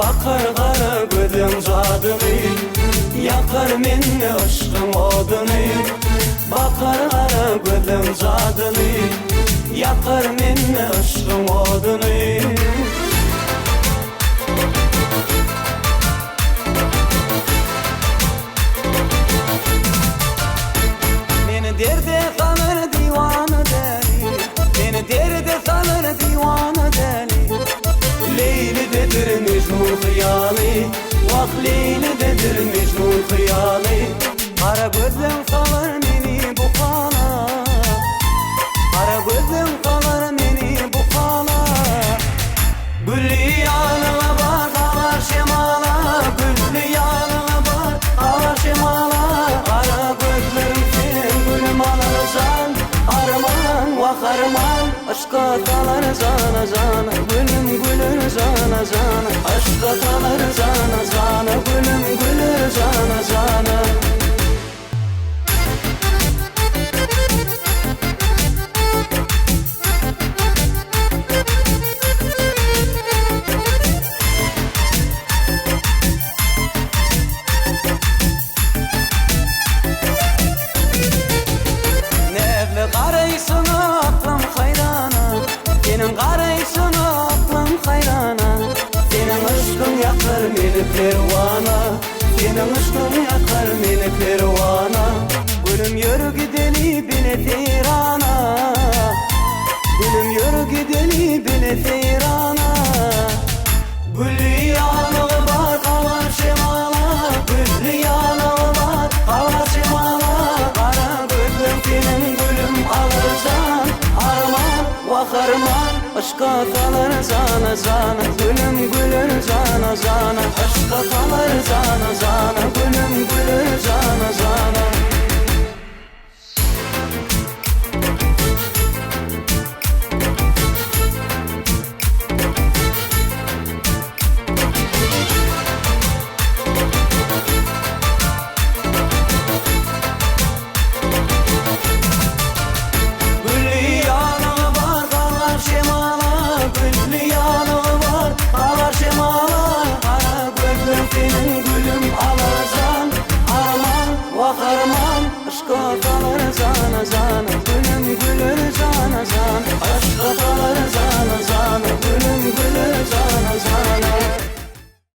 bakar kara gözüm zadını, yakar minni aşkın odunu. Bakar kara gözüm zadını, yakar minni aşkın odunu. Beni derde sanır divanı deli, beni derde sanır divanı deli. Leyli'dedir Mecnun hıyali, vah Leyli'dedir Mecnun hıyali. Kara gözüm salır beni bu kana, kara gözüm salır beni bu kana. Gülü yanına bak ağlar şemala, gülü yanına bak ağlar şemala. Kara gözlerim senin gülüm alırsan, arman vah arman. Aşka dalar zana zana, gülüm gülür zana zana. Aşka dalar zana zana, gülüm gülür zana zana. Karaysın aklım hayrana, senin karaysın aklım hayrana. Senin aşkın yakar beni pervana, senin aşkın yakar beni pervana. Gülüm yürü gideli bile teyrana, gülüm yürü gideli bile teyrana. Gülü yanığı var kavar şemala, gülü yanığı var kavar şemala. Kara gözlüm senin gülüm alırsan, arman vah arman. Aşka kalır zana zana, gülüm gülür zana zana. Aşka kalır zana zana, gülüm gülür zana zana. Senin gülüm alırsan, arman vah arman. Aşka kalır zana zana, gülüm gülür zana zana. Aşka kalır zana zana, gülüm gülür zana.